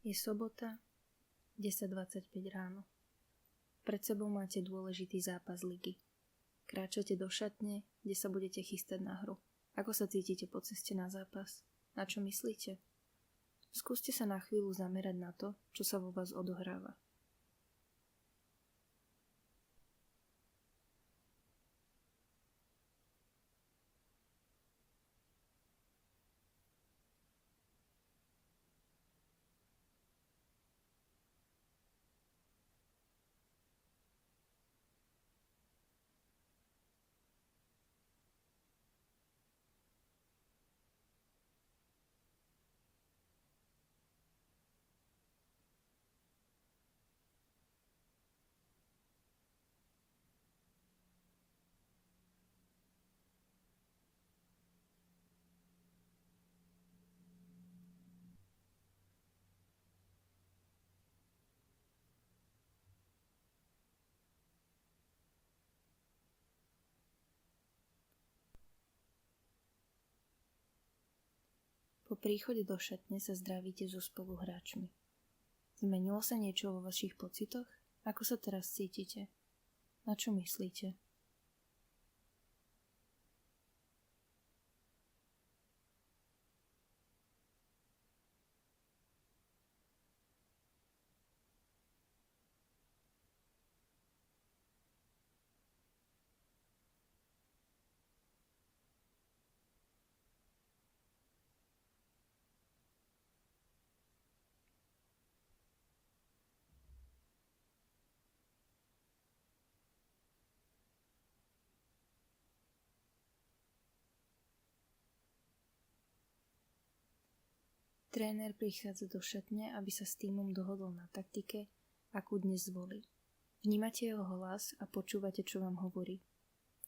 Je sobota, 10:25 ráno. Pred sebou máte dôležitý zápas ligy. Kráčate do šatne, kde sa budete chystať na hru. Ako sa cítite po ceste na zápas? Na čo myslíte? Skúste sa na chvíľu zamerať na to, čo sa vo vás odohráva. Po príchode do šatne sa zdravíte so spoluhráčmi. Zmenilo sa niečo vo vašich pocitoch? Ako sa teraz cítite? Na čo myslíte? Tréner prichádza do šatne, aby sa s tímom dohodol na taktike, akú dnes zvolí. Vnímate jeho hlas a počúvate, čo vám hovorí.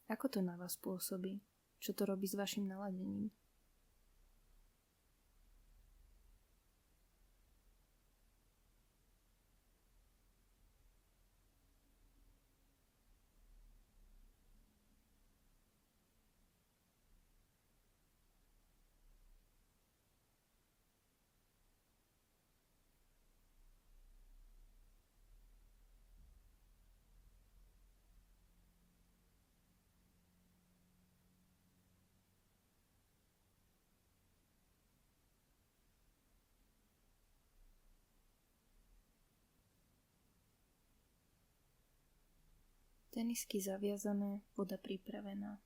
Ako to na vás pôsobí? Čo to robí s vašim naladením? Tenisky zaviazané, voda pripravená.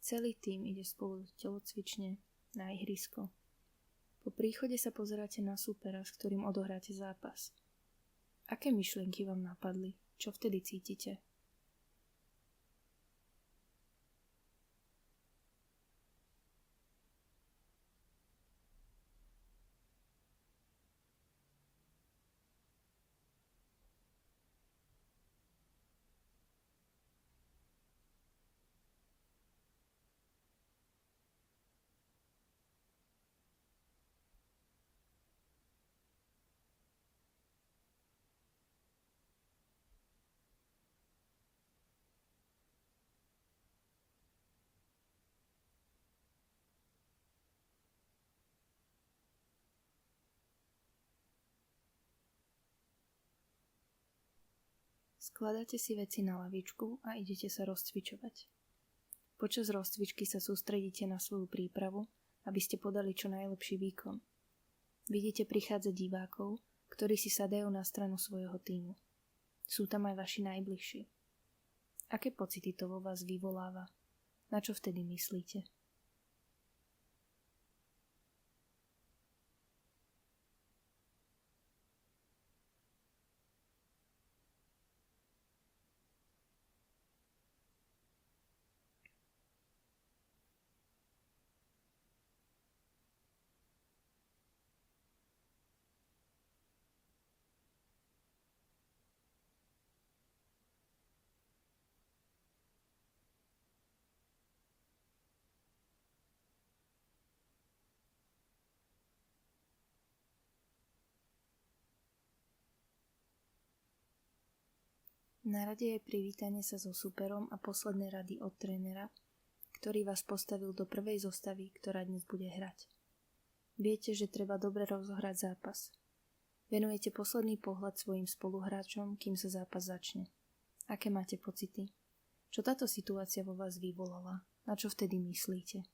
Celý tím ide spolu do telocvične na ihrisko. Po príchode sa pozeráte na súpera, s ktorým odohráte zápas. Aké myšlienky vám napadli? Čo vtedy cítite? Skladáte si veci na lavičku a idete sa rozcvičovať. Počas rozcvičky sa sústredíte na svoju prípravu, aby ste podali čo najlepší výkon. Vidíte prichádzať divákov, ktorí si sadajú na stranu svojho tímu. Sú tam aj vaši najbližší. Aké pocity to vo vás vyvoláva? Na čo vtedy myslíte? Na rade je privítanie sa so súperom a posledné rady od trénera, ktorý vás postavil do prvej zostavy, ktorá dnes bude hrať. Viete, že treba dobre rozohrať zápas. Venujete posledný pohľad svojim spoluhráčom, kým sa zápas začne. Aké máte pocity? Čo táto situácia vo vás vyvolala? Na čo vtedy myslíte?